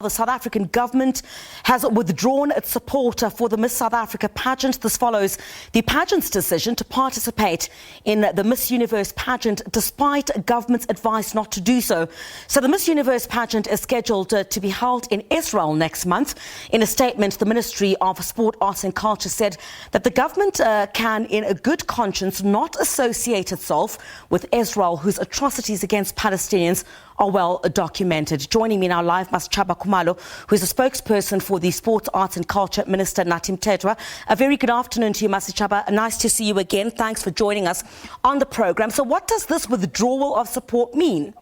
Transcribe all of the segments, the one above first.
The South African government has withdrawn its support for the Miss South Africa pageant. This follows the pageant's decision to participate in the Miss Universe pageant despite government's advice not to do so. So the Miss Universe pageant is scheduled to be held in Israel next month. In a statement, the Ministry of Sport, Arts and Culture said that the government can, in a good conscience, not associate itself with Israel, whose atrocities against Palestinians are well documented. Joining me now live, Masechaba Khumalo, who is a spokesperson for the Sports, Arts and Culture Minister, Nathi Mthethwa. A very good afternoon to you, Masechaba. Nice to see you again. Thanks for joining us on the program. So what does this withdrawal of support mean?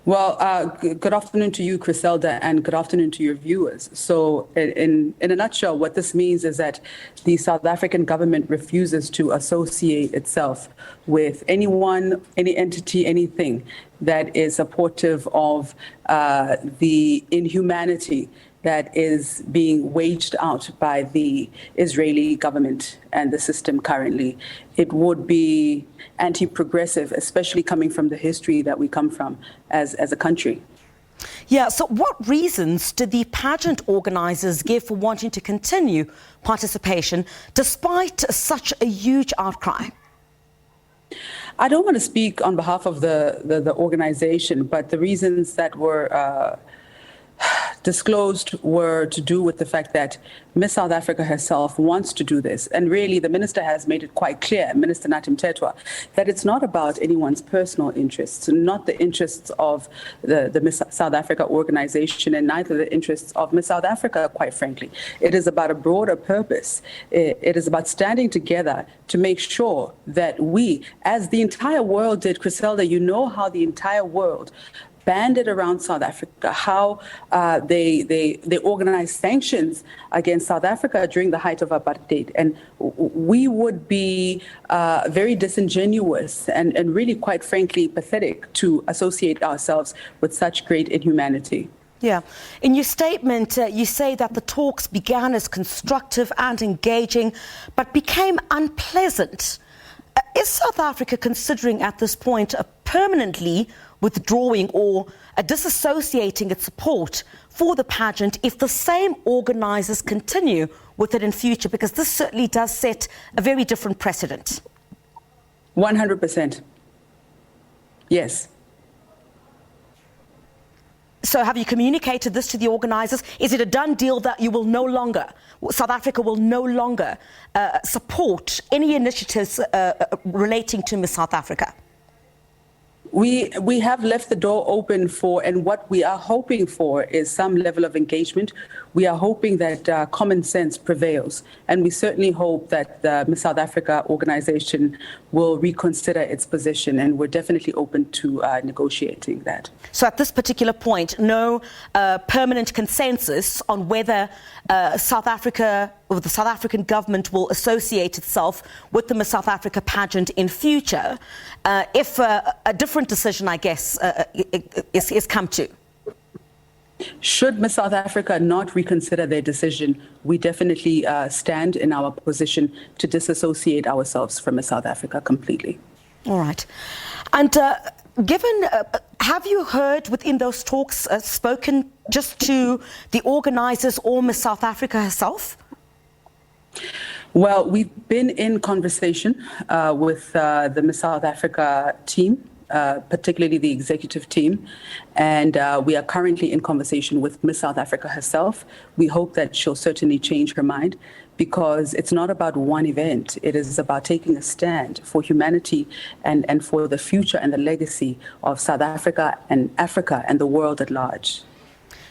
Well, good afternoon to you, Griselda, and good afternoon to your viewers. So in a nutshell, what this means is that the South African government refuses to associate itself with anyone, any entity, anything that is supportive of the inhumanity that is being waged out by the Israeli government and the system currently. It would be anti-progressive, especially coming from the history that we come from as a country. Yeah, so what reasons did the pageant organisers give for wanting to continue participation despite such a huge outcry? I don't want to speak on behalf of the organisation, but the reasons that were disclosed were to do with the fact that Miss South Africa herself wants to do this. And really, the minister has made it quite clear, Minister Nathi Mthethwa, that it's not about anyone's personal interests, not the interests of the Miss South Africa organization, and neither the interests of Miss South Africa, quite frankly. It is about a broader purpose. It is about standing together to make sure that we, as the entire world did, Griselda, you know how the entire world banded around South Africa, how they organized sanctions against South Africa during the height of apartheid. And we would be very disingenuous and really, quite frankly, pathetic to associate ourselves with such great inhumanity. Yeah. In your statement, you say that the talks began as constructive and engaging, but became unpleasant. Is South Africa considering at this point permanently withdrawing or disassociating its support for the pageant if the same organisers continue with it in future? Because this certainly does set a very different precedent. 100%. Yes. So have you communicated this to the organisers? Is it a done deal that you will no longer, South Africa will no longer support any initiatives relating to Miss South Africa? We have left the door open for, and what we are hoping for is some level of engagement. We are hoping that common sense prevails, and we certainly hope that the Miss South Africa organization will reconsider its position, and we're definitely open to negotiating that. So at this particular point, no permanent consensus on whether South Africa or the South African government will associate itself with the Miss South Africa pageant in future, if a different decision, I guess, is come to. Should Miss South Africa not reconsider their decision, we definitely stand in our position to disassociate ourselves from Miss South Africa completely. All right. And have you heard within those talks spoken just to the organisers or Miss South Africa herself? Well, we've been in conversation with the Miss South Africa team, particularly the executive team, and we are currently in conversation with Miss South Africa herself. We hope that she'll certainly change her mind, because it's not about one event. It is about taking a stand for humanity and for the future and the legacy of South Africa and Africa and the world at large.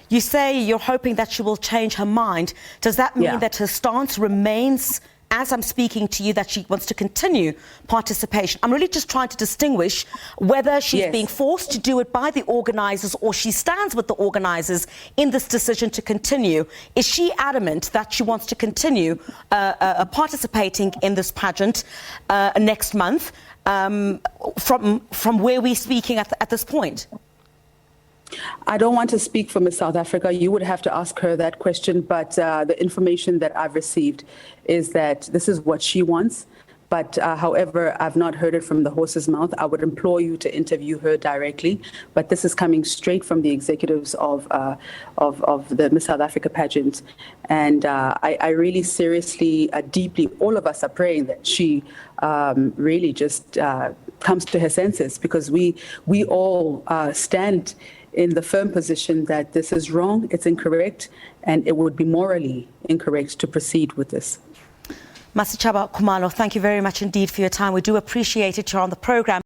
You say you're hoping that she will change her mind. Does that mean that her stance remains, as I'm speaking to you, that she wants to continue participation? I'm really just trying to distinguish whether she's being forced to do it by the organisers or she stands with the organisers in this decision to continue. Is she adamant that she wants to continue participating in this pageant next month from where we're speaking at this point? I don't want to speak for Miss South Africa. You would have to ask her that question. But the information that I've received is that this is what she wants. But however, I've not heard it from the horse's mouth. I would implore you to interview her directly. But this is coming straight from the executives of the Miss South Africa pageant. And I really seriously, deeply, all of us are praying that she really just comes to her senses, because we all stand in the firm position that this is wrong, it's incorrect, and it would be morally incorrect to proceed with this. Masechaba, Khumalo, thank you very much indeed for your time. We do appreciate it. You're on the programme.